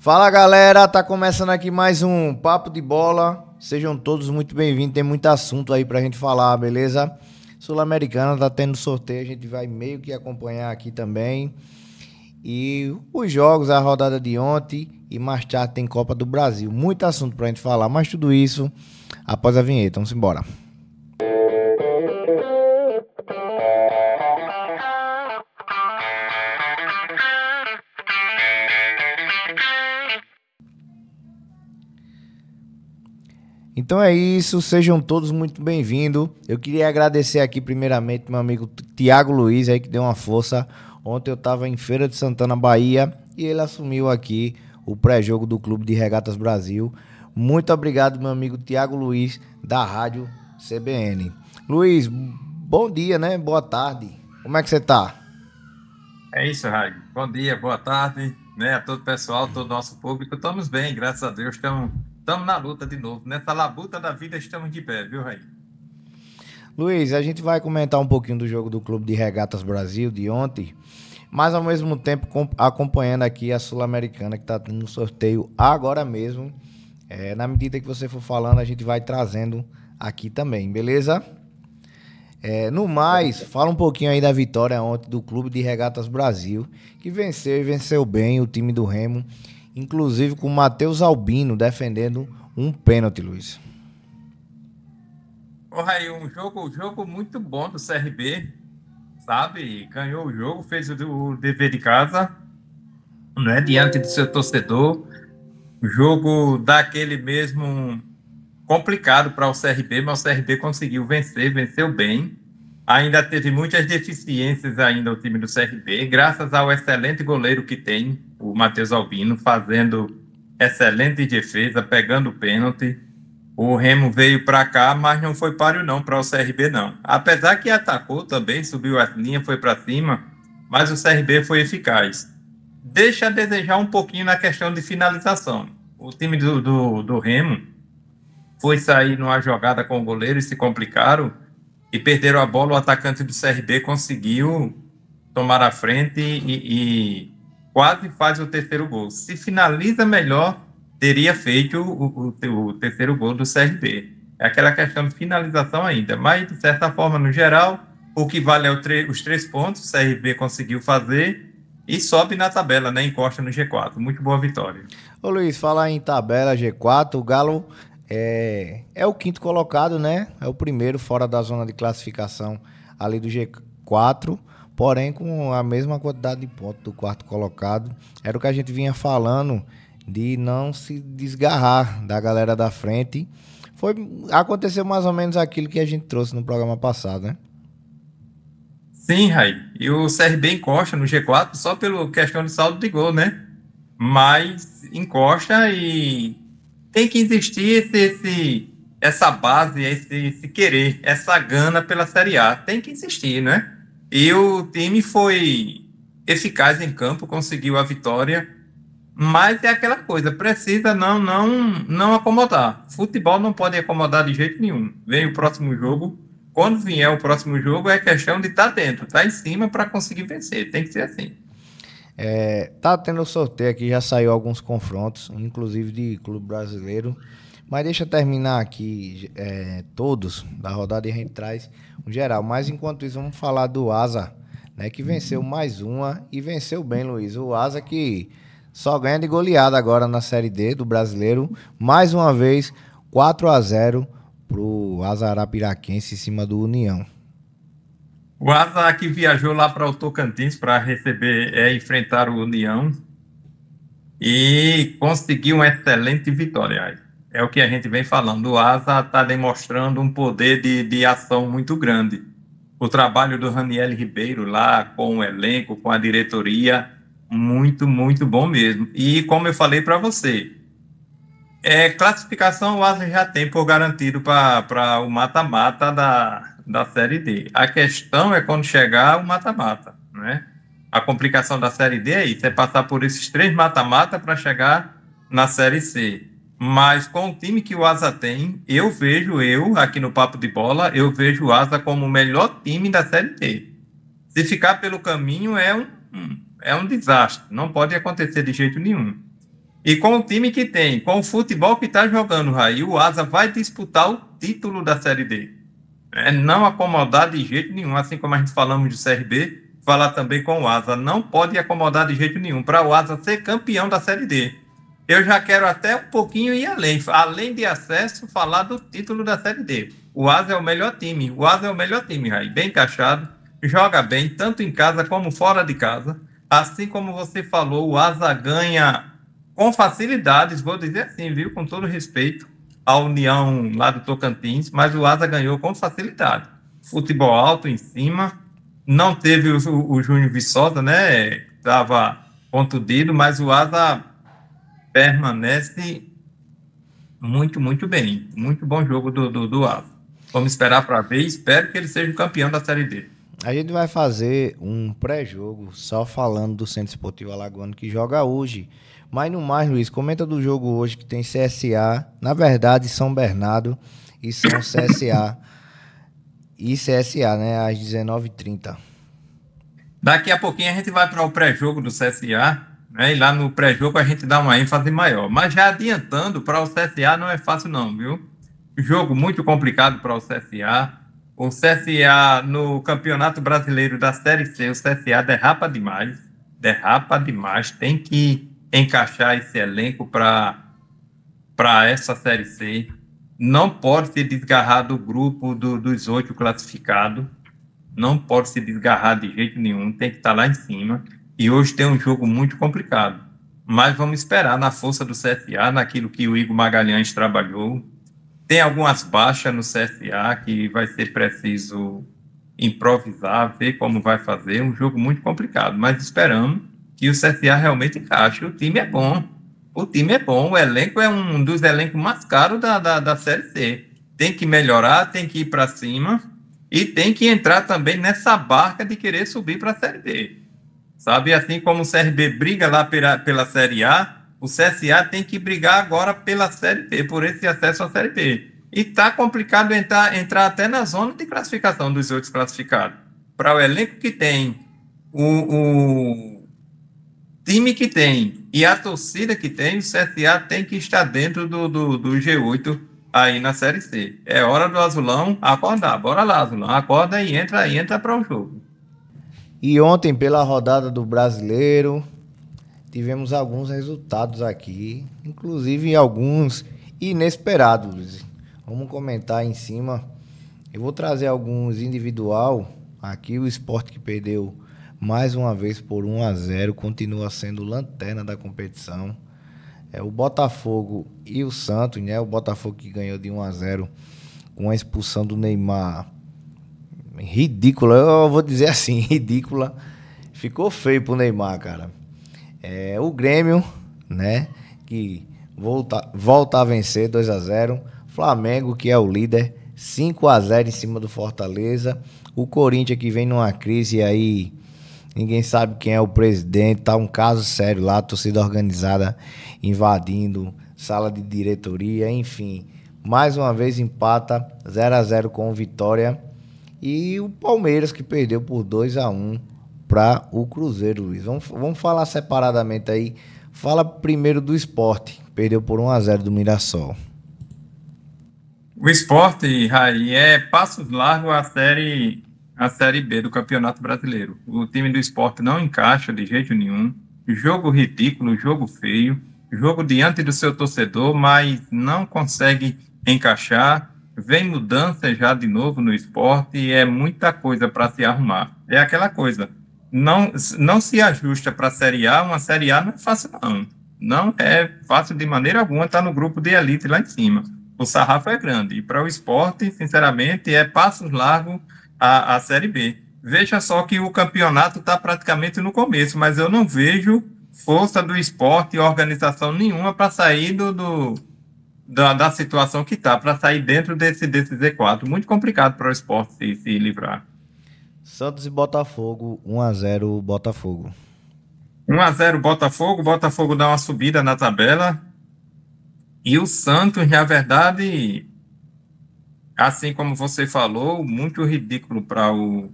Fala galera, tá começando aqui mais um Papo de Bola. Sejam todos muito bem-vindos, tem muito assunto aí pra gente falar, beleza? Sul-Americana tá tendo sorteio, a gente vai meio que acompanhar aqui também. E os jogos, a rodada de ontem e mais tarde tem Copa do Brasil. Muito assunto pra gente falar, mas tudo isso após a vinheta. Vamos embora. Então é isso, sejam todos muito bem-vindos. Eu queria agradecer aqui primeiramente meu amigo Tiago Luiz aí que deu uma força. Ontem eu estava em Feira de Santana, Bahia, e ele assumiu aqui o pré-jogo do Clube de Regatas Brasil. Muito obrigado, meu amigo Tiago Luiz, da Rádio CBN. Luiz, bom dia, né? Boa tarde. Como é que você tá? É isso, Raio. Bom dia, boa tarde, né, a todo o pessoal, todo o nosso público. Estamos bem, graças a Deus. Estamos na luta de novo. Nessa labuta da vida estamos de pé, viu, Raio? Luiz, a gente vai comentar um pouquinho do jogo do Clube de Regatas Brasil de ontem, mas ao mesmo tempo acompanhando aqui a Sul-Americana que está tendo um sorteio agora mesmo. Na medida que você for falando, a gente vai trazendo aqui também, beleza? No mais, fala um pouquinho aí da vitória ontem do Clube de Regatas Brasil, que venceu e venceu bem o time do Remo, inclusive com o Matheus Albino defendendo um pênalti, Luiz. Ô, Raio, um jogo muito bom do CRB, sabe? Ganhou o jogo, fez o dever de casa, né, diante do seu torcedor. O jogo daquele mesmo complicado para o CRB, mas o CRB conseguiu vencer, venceu bem. Ainda teve muitas deficiências ainda o time do CRB, graças ao excelente goleiro que tem, o Matheus Albino, fazendo excelente defesa, pegando o pênalti. O Remo veio para cá, mas não foi páreo não para o CRB não. Apesar que atacou também, subiu a linha, foi para cima, mas o CRB foi eficaz. Deixa a desejar um pouquinho na questão de finalização. O time do Remo foi sair numa jogada com o goleiro e se complicaram e perderam a bola. O atacante do CRB conseguiu tomar a frente e quase faz o terceiro gol. Se finaliza melhor, teria feito o terceiro gol do CRB. É aquela questão de finalização ainda, mas de certa forma, no geral, o que vale é os 3 pontos, o CRB conseguiu fazer e sobe na tabela, né? Encosta no G4. Muito boa vitória. Ô Luiz, falar em tabela G4, o Galo é o quinto colocado, né? É o primeiro fora da zona de classificação ali do G4, porém com a mesma quantidade de pontos do quarto colocado. Era o que a gente vinha falando de não se desgarrar da galera da frente. Aconteceu mais ou menos aquilo que a gente trouxe no programa passado, né? Sim, Rai. E o CRB encosta no G4 só pela questão de saldo de gol, né? Mas encosta e tem que existir essa base, esse querer, essa gana pela Série A. Tem que existir, né? E o time foi eficaz em campo, conseguiu a vitória, mas é aquela coisa, precisa não acomodar. Futebol não pode acomodar de jeito nenhum. Vem o próximo jogo. Quando vier o próximo jogo, é questão de estar dentro, estar em cima para conseguir vencer. Tem que ser assim. Tá tendo sorteio aqui, já saiu alguns confrontos, inclusive de clube brasileiro. Mas deixa eu terminar aqui todos da rodada e a gente traz um geral. Mas enquanto isso, vamos falar do Asa, né, que venceu mais uma e venceu bem, Luiz. O Asa que só ganha de goleada agora na Série D do Brasileiro. Mais uma vez, 4-0 pro Asa Arapiraquense em cima do União. O Asa que viajou lá para o Tocantins para enfrentar o União e conseguiu uma excelente vitória. É o que a gente vem falando. O Asa está demonstrando um poder de ação muito grande. O trabalho do Raniel Ribeiro lá com o elenco, com a diretoria, muito, muito bom mesmo. E como eu falei para você, classificação o Asa já tem por garantido para o mata-mata da Série D. A questão é quando chegar o mata-mata, né? A complicação da Série D é isso, é passar por esses 3 mata-mata para chegar na Série C. Mas com o time que o Asa tem, aqui no Papo de Bola, eu vejo o Asa como o melhor time da Série D. Se ficar pelo caminho, é um desastre. Não pode acontecer de jeito nenhum. E com o time que tem, com o futebol que está jogando, Raí, o Asa vai disputar o título da Série D. É não acomodar de jeito nenhum, assim como a gente falamos de CRB, falar também com o Asa. Não pode acomodar de jeito nenhum para o Asa ser campeão da Série D. Eu já quero até um pouquinho ir além de acesso, falar do título da Série D. O Asa é o melhor time, Raí, bem encaixado, joga bem, tanto em casa como fora de casa. Assim como você falou, o Asa ganha com facilidades, vou dizer assim, viu, com todo respeito à União lá do Tocantins, mas o Asa ganhou com facilidade. Futebol alto em cima, não teve o Júnior Viçosa, né? Estava contundido, mas o Asa permanece muito, muito bem. Muito bom jogo do Asa. Vamos esperar para ver e espero que ele seja o campeão da Série D. A gente vai fazer um pré-jogo só falando do Centro Esportivo Alagoano que joga hoje. Mas no mais, Luiz, comenta do jogo hoje que tem CSA, na verdade São Bernardo e São CSA e CSA, né, às 19h30. Daqui a pouquinho a gente vai para o pré-jogo do CSA, né, e lá no pré-jogo a gente dá uma ênfase maior. Mas já adiantando, para o CSA não é fácil não, viu? Jogo muito complicado para o CSA. O CSA no Campeonato Brasileiro da Série C, o CSA derrapa demais, tem que encaixar esse elenco para essa Série C. Não pode se desgarrar do grupo dos 8 classificados, não pode se desgarrar de jeito nenhum, tem que estar lá em cima. E hoje tem um jogo muito complicado. Mas vamos esperar na força do CSA, naquilo que o Igor Magalhães trabalhou. Tem algumas baixas no CSA que vai ser preciso improvisar, ver como vai fazer. Um jogo muito complicado, mas esperamos que o CSA realmente encaixe. O time é bom, o elenco é um dos elencos mais caros da Série C. Tem que melhorar, tem que ir para cima e tem que entrar também nessa barca de querer subir para a Série B. Sabe, assim como o CRB briga lá pela Série A, o CSA tem que brigar agora pela Série B, por esse acesso à Série B. E está complicado entrar até na zona de classificação dos outros classificados. Para o elenco que tem, o time que tem e a torcida que tem, o CSA tem que estar dentro do G8 aí na Série C. É hora do Azulão acordar. Bora lá, Azulão. Acorda e entra para o jogo. E ontem, pela rodada do Brasileiro, tivemos alguns resultados aqui, inclusive alguns inesperados. Vamos comentar em cima. Eu vou trazer alguns individual. Aqui o Sport que perdeu mais uma vez por 1-0, continua sendo lanterna da competição. O Botafogo e o Santos, né? O Botafogo que ganhou de 1-0 com a expulsão do Neymar. Ridícula, eu vou dizer assim, ridícula. Ficou feio pro Neymar, cara. O Grêmio, né, que volta a vencer 2-0. Flamengo, que é o líder, 5-0 em cima do Fortaleza. O Corinthians, que vem numa crise aí, ninguém sabe quem é o presidente, tá um caso sério lá, torcida organizada invadindo sala de diretoria, enfim. Mais uma vez empata 0-0 com o Vitória. E o Palmeiras, que perdeu por 2-1 para o Cruzeiro, Luiz. Vamos falar separadamente aí. Fala primeiro do Sport, perdeu por 1-0 do Mirassol. O Sport, Raí, é passos largos a Série B do Campeonato Brasileiro. O time do Sport não encaixa de jeito nenhum. Jogo ridículo, jogo feio. Jogo diante do seu torcedor, mas não consegue encaixar. Vem mudança já de novo no Sport e é muita coisa para se arrumar. É aquela coisa, não se ajusta para a Série A, uma Série A não é fácil não. Não é fácil de maneira alguma estar no grupo de elite lá em cima. O sarrafo é grande e para o Sport, sinceramente, é passos largos a Série B. Veja só que o campeonato está praticamente no começo, mas eu não vejo força do Sport e organização nenhuma para sair da situação que está, para sair dentro desse Z4. Muito complicado para o Sport se livrar. Santos e Botafogo, 1-0 Botafogo. 1-0 Botafogo, Botafogo dá uma subida na tabela. E o Santos, na verdade, assim como você falou, muito ridículo para o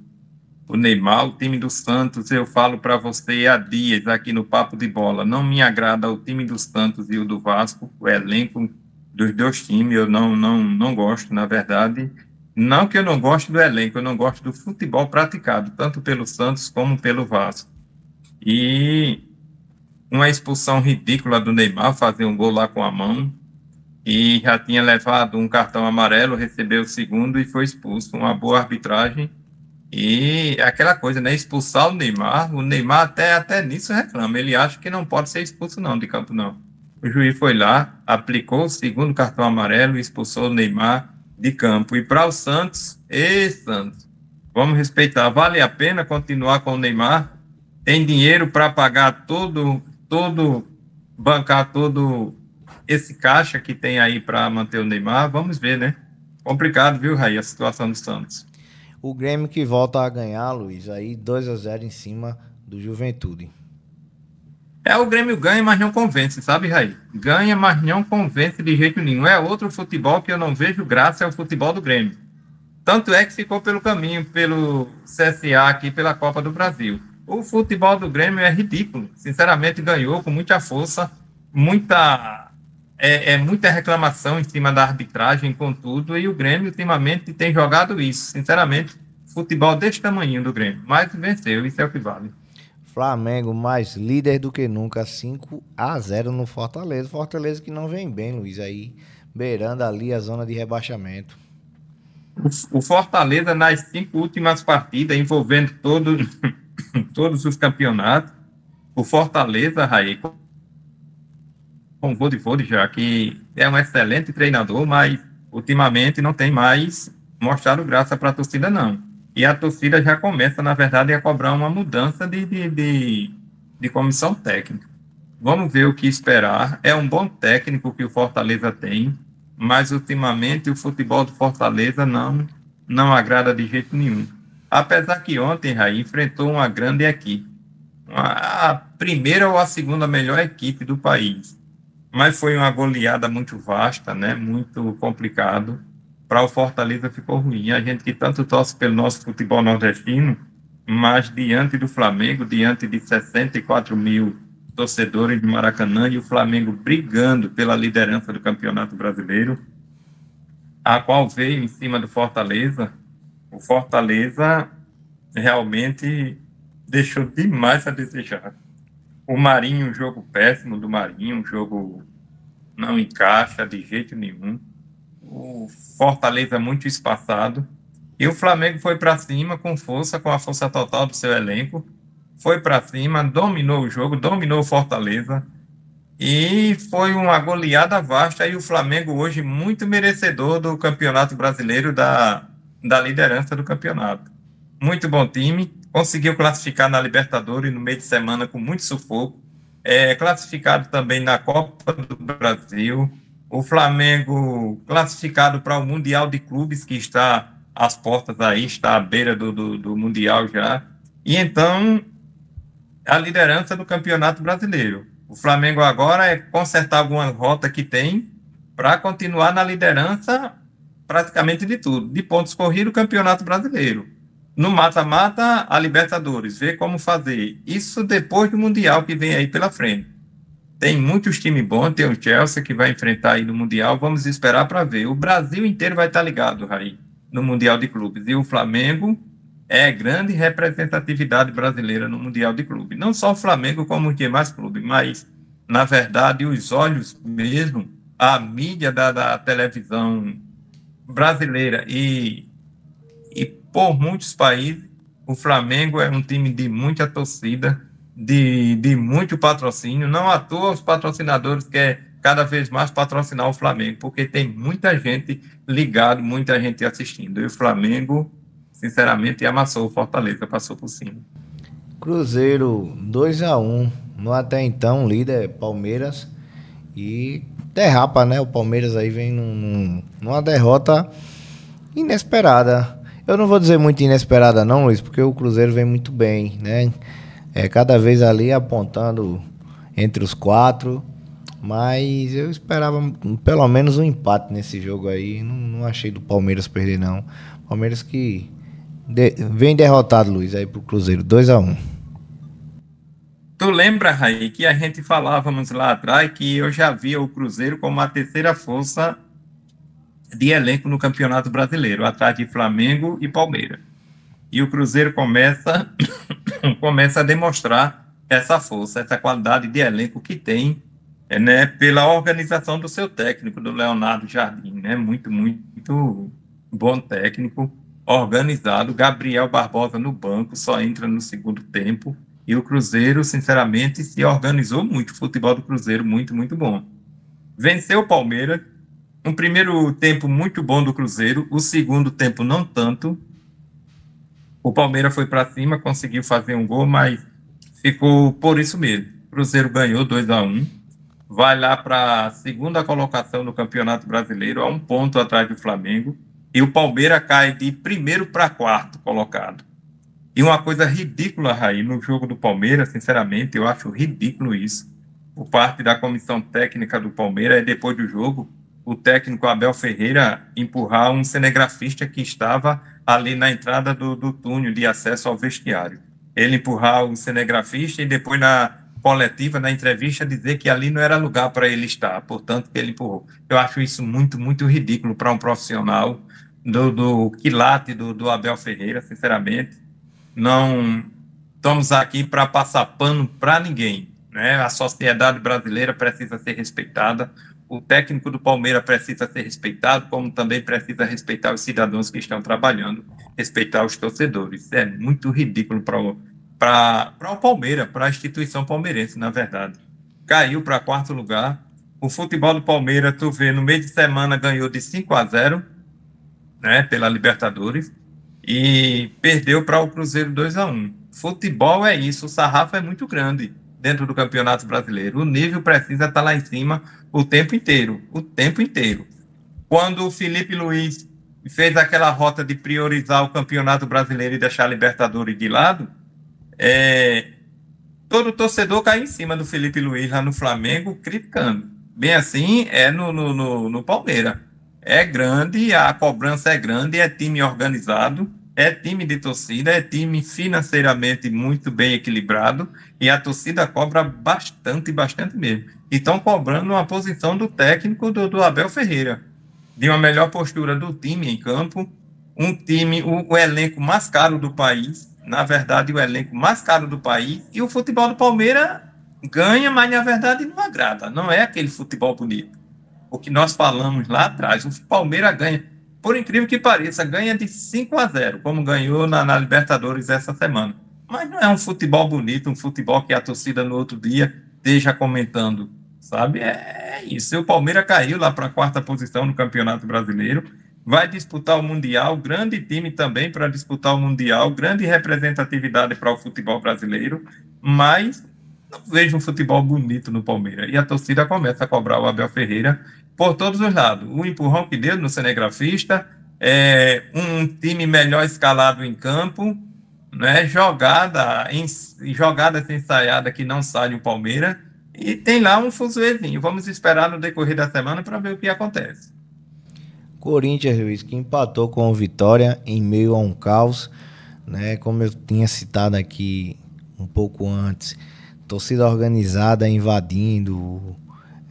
o Neymar, o time do Santos, eu falo para você há dias aqui no Papo de Bola, não me agrada o time do Santos e o do Vasco, o elenco dos dois times, eu não gosto, na verdade. Não que eu não goste do elenco, eu não gosto do futebol praticado, tanto pelo Santos como pelo Vasco. E uma expulsão ridícula do Neymar, fazer um gol lá com a mão, e já tinha levado um cartão amarelo, recebeu o segundo e foi expulso. Uma boa arbitragem. E aquela coisa, né? Expulsar o Neymar até nisso reclama. Ele acha que não pode ser expulso, não, de campo, não. O juiz foi lá, aplicou o segundo cartão amarelo e expulsou o Neymar de campo. E para o Santos, Santos, vamos respeitar. Vale a pena continuar com o Neymar? Tem dinheiro para pagar bancar todo esse caixa que tem aí para manter o Neymar? Vamos ver, né? Complicado, viu, Raí, a situação do Santos. O Grêmio que volta a ganhar, Luiz, aí 2-0 em cima do Juventude. O Grêmio ganha, mas não convence, sabe, Raí? Ganha, mas não convence de jeito nenhum. É outro futebol que eu não vejo graça, é o futebol do Grêmio. Tanto é que ficou pelo caminho, pelo CSA aqui, pela Copa do Brasil. O futebol do Grêmio é ridículo. Sinceramente, ganhou com muita força, muita reclamação em cima da arbitragem, contudo, e o Grêmio ultimamente tem jogado isso. Sinceramente, futebol desse tamanho do Grêmio, mas venceu, isso é o que vale. Flamengo mais líder do que nunca, 5-0 no Fortaleza. Fortaleza que não vem bem, Luiz, aí beirando ali a zona de rebaixamento. O Fortaleza nas 5 últimas partidas, envolvendo todos os campeonatos, o Fortaleza, Raí, com o Vodivoda já, que é um excelente treinador, mas ultimamente não tem mais mostrado graça para a torcida, não. E a torcida já começa, na verdade, a cobrar uma mudança de comissão técnica. Vamos ver o que esperar. É um bom técnico que o Fortaleza tem, mas ultimamente o futebol do Fortaleza não agrada de jeito nenhum. Apesar que ontem, Raí, enfrentou uma grande equipe. A primeira ou a segunda melhor equipe do país. Mas foi uma goleada muito vasta, né? Muito complicado. Para o Fortaleza ficou ruim. A gente que tanto torce pelo nosso futebol nordestino, mas diante do Flamengo, diante de 64 mil torcedores de Maracanã e o Flamengo brigando pela liderança do Campeonato Brasileiro, a qual veio em cima do Fortaleza, o Fortaleza realmente deixou demais a desejar. O Marinho, um jogo péssimo do Marinho, um jogo não encaixa de jeito nenhum. O Fortaleza muito espaçado. E o Flamengo foi para cima com força, com a força total do seu elenco. Foi para cima, dominou o jogo, dominou o Fortaleza. E foi uma goleada vasta. E o Flamengo hoje muito merecedor do Campeonato Brasileiro, da liderança do campeonato. Muito bom time. Conseguiu classificar na Libertadores no meio de semana com muito sufoco. Classificado também na Copa do Brasil. O Flamengo classificado para o Mundial de Clubes, que está às portas aí, está à beira do Mundial já. E então, a liderança do Campeonato Brasileiro. O Flamengo agora é consertar alguma rota que tem para continuar na liderança praticamente de tudo. De pontos corridos, o Campeonato Brasileiro. No mata-mata, a Libertadores. Ver como fazer. Isso depois do Mundial que vem aí pela frente. Tem muitos times bons, tem o Chelsea que vai enfrentar aí no Mundial, vamos esperar para ver. O Brasil inteiro vai estar ligado, Raí, no Mundial de Clubes. E o Flamengo é grande representatividade brasileira no Mundial de Clubes. Não só o Flamengo, como os demais clubes, mas, na verdade, os olhos mesmo, a mídia da televisão brasileira e por muitos países, o Flamengo é um time de muita torcida, de muito patrocínio. Não à toa os patrocinadores querem cada vez mais patrocinar o Flamengo, porque tem muita gente ligado, muita gente assistindo. E o Flamengo, sinceramente, amassou o Fortaleza, passou por cima. Cruzeiro 2-1 no até então líder Palmeiras e derrapa, né? O Palmeiras aí vem numa derrota inesperada. Eu não vou dizer muito inesperada não, Luiz, porque o Cruzeiro vem muito bem, né? Cada vez ali apontando entre os 4, mas eu esperava pelo menos um empate nesse jogo aí. Não achei do Palmeiras perder, não. Palmeiras que Vem derrotado, Luiz, aí pro Cruzeiro, 2-1. Tu lembra, Raí, que a gente falávamos lá atrás que eu já via o Cruzeiro como a terceira força de elenco no Campeonato Brasileiro, atrás de Flamengo e Palmeiras. E o Cruzeiro começa a demonstrar essa força, essa qualidade de elenco que tem, né, pela organização do seu técnico, do Leonardo Jardim, né, muito, muito bom técnico, organizado. Gabriel Barbosa no banco, só entra no segundo tempo, e o Cruzeiro, sinceramente, se organizou muito. O futebol do Cruzeiro, muito, muito bom. Venceu o Palmeiras, um primeiro tempo muito bom do Cruzeiro, o segundo tempo não tanto. O Palmeiras foi para cima, conseguiu fazer um gol, mas ficou por isso mesmo. O Cruzeiro ganhou 2-1, vai lá para a segunda colocação no Campeonato Brasileiro, a 1 ponto atrás do Flamengo, e o Palmeiras cai de primeiro para quarto colocado. E uma coisa ridícula, Raí, no jogo do Palmeiras, sinceramente, eu acho ridículo isso. Por parte da comissão técnica do Palmeiras, é depois do jogo, o técnico Abel Ferreira empurrar um cinegrafista que estava ali na entrada do túnel de acesso ao vestiário. Ele empurrar o cinegrafista e depois na coletiva, na entrevista, dizer que ali não era lugar para ele estar, portanto que ele empurrou. Eu acho isso muito, muito ridículo para um profissional do quilate do Abel Ferreira, sinceramente. Não estamos aqui para passar pano para ninguém, né? A sociedade brasileira precisa ser respeitada, o técnico do Palmeiras precisa ser respeitado, como também precisa respeitar os cidadãos que estão trabalhando, respeitar os torcedores. É muito ridículo para o Palmeiras, para a instituição palmeirense, na verdade. Caiu para quarto lugar. O futebol do Palmeiras, tu vê, no meio de semana ganhou de 5-0, né, pela Libertadores, e perdeu para o Cruzeiro 2-1. Futebol é isso, o sarrafo é muito grande dentro do Campeonato Brasileiro. O nível precisa estar lá em cima o tempo inteiro, o tempo inteiro. Quando o Felipe Luiz fez aquela rota de priorizar o Campeonato Brasileiro e deixar a Libertadores de lado, todo torcedor cai em cima do Felipe Luiz lá no Flamengo, criticando. Bem assim é no Palmeiras. É grande, a cobrança é grande, é time organizado, é time de torcida, é time financeiramente muito bem equilibrado, e a torcida cobra bastante, bastante mesmo. E estão cobrando uma posição do técnico do Abel Ferreira, de uma melhor postura do time em campo, um time, o elenco mais caro do país, na verdade o elenco mais caro do país, e o futebol do Palmeiras ganha, mas na verdade não agrada, não é aquele futebol bonito. O que nós falamos lá atrás, o Palmeiras ganha, por incrível que pareça, ganha de 5-0, como ganhou na Libertadores essa semana. Mas não é um futebol bonito, um futebol que a torcida no outro dia esteja comentando, sabe? É isso. O Palmeiras caiu lá para a quarta posição no Campeonato Brasileiro, vai disputar o Mundial, grande time também para disputar o Mundial, grande representatividade para o futebol brasileiro, mas não vejo um futebol bonito no Palmeiras. E a torcida começa a cobrar o Abel Ferreira por todos os lados. O empurrão que deu no cinegrafista, um time melhor escalado em campo, né? Jogadas ensaiadas que não saem o Palmeiras, e tem lá um fuzuezinho. Vamos esperar no decorrer da semana para ver o que acontece. Corinthians, Luiz, que empatou com o Vitória em meio a um caos, né? Como eu tinha citado aqui um pouco antes, torcida organizada invadindo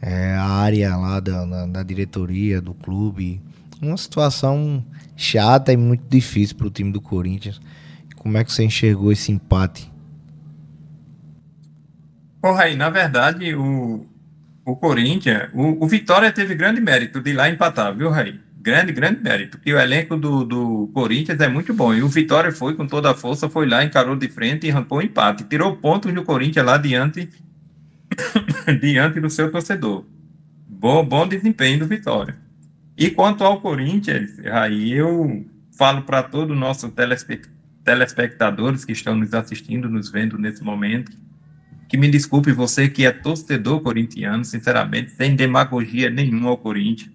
a área lá da diretoria do clube. Uma situação chata e muito difícil para o time do Corinthians. Como é que você enxergou esse empate? Porra, aí, na verdade, o Corinthians, o Vitória teve grande mérito de ir lá empatar, viu, Raí? Grande, grande mérito, porque o elenco do Corinthians é muito bom, e o Vitória foi com toda a força, foi lá, encarou de frente e arrancou o empate, tirou pontos do Corinthians lá diante do seu torcedor. Bom desempenho do Vitória. E quanto ao Corinthians, aí eu falo para todos os nossos telespectadores que estão nos assistindo, nos vendo nesse momento, que me desculpe você que é torcedor corintiano, sinceramente, sem demagogia nenhuma ao Corinthians,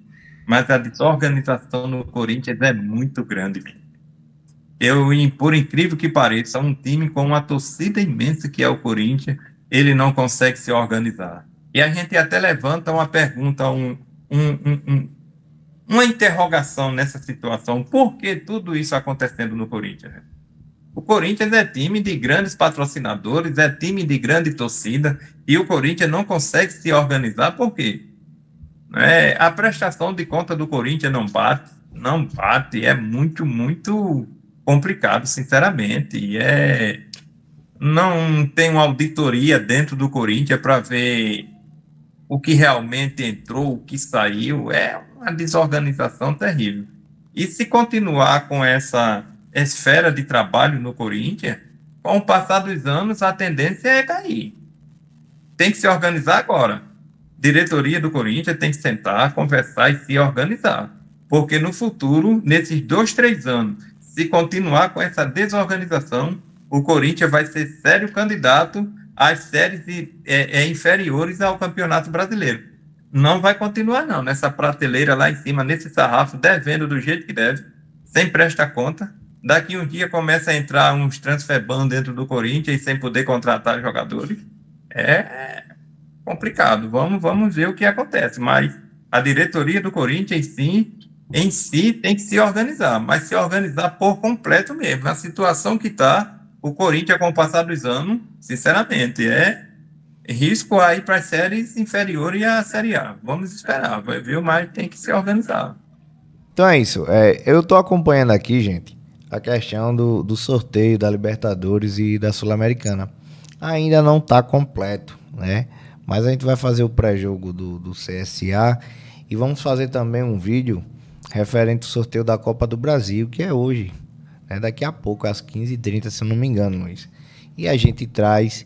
mas a desorganização no Corinthians é muito grande. Por incrível que pareça, um time com uma torcida imensa que é o Corinthians, ele não consegue se organizar. E a gente até levanta uma pergunta, uma interrogação nessa situação. Por que tudo isso acontecendo no Corinthians? O Corinthians é time de grandes patrocinadores, é time de grande torcida, e o Corinthians não consegue se organizar, por quê? A prestação de conta do Corinthians não bate, é muito, muito complicado, sinceramente. Não tem uma auditoria dentro do Corinthians para ver o que realmente entrou, o que saiu, é uma desorganização terrível. E se continuar com essa esfera de trabalho no Corinthians, com o passar dos anos, a tendência é cair. Tem que se organizar agora. Diretoria do Corinthians tem que sentar, conversar e se organizar. Porque no futuro, nesses 2, 3 anos, se continuar com essa desorganização, o Corinthians vai ser sério candidato às séries inferiores ao Campeonato Brasileiro. Não vai continuar, não, nessa prateleira lá em cima, nesse sarrafo, devendo do jeito que deve, sem prestar conta. Daqui um dia começa a entrar uns transfer ban dentro do Corinthians e sem poder contratar jogadores. É complicado. Vamos ver o que acontece. Mas a diretoria do Corinthians, em si tem que se organizar, mas se organizar por completo mesmo. Na situação que está, o Corinthians, com o passar dos anos, sinceramente, é risco a ir para as séries inferiores à Série A. Vamos esperar, viu? Mas tem que se organizar. Então é isso. Eu tô acompanhando aqui, gente, a questão do sorteio da Libertadores e da Sul-Americana. Ainda não tá completo, né? Mas a gente vai fazer o pré-jogo do CSA e vamos fazer também um vídeo referente ao sorteio da Copa do Brasil, que é hoje, né? Daqui a pouco, às 15h30, se eu não me engano, Luiz. E a gente traz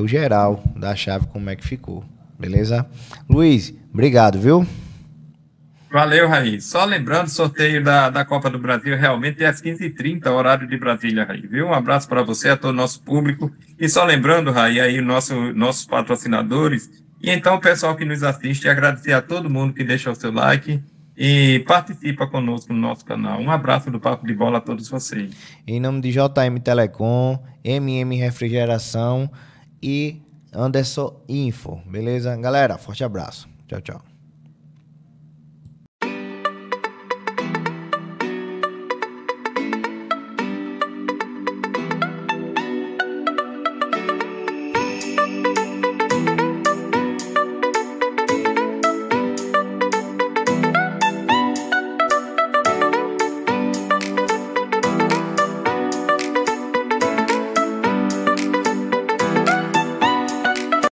o geral da chave, como é que ficou, beleza? Luiz, obrigado, viu? Valeu, Raí. Só lembrando, sorteio da Copa do Brasil realmente é às 15h30, horário de Brasília, Raí, viu? Um abraço para você, a todo o nosso público. E só lembrando, Raí, aí nossos patrocinadores, e então o pessoal que nos assiste, agradecer a todo mundo que deixa o seu like e participa conosco no nosso canal. Um abraço do Papo de Bola a todos vocês. Em nome de JM Telecom, MM Refrigeração e Anderson Info, beleza? Galera, forte abraço. Tchau, tchau.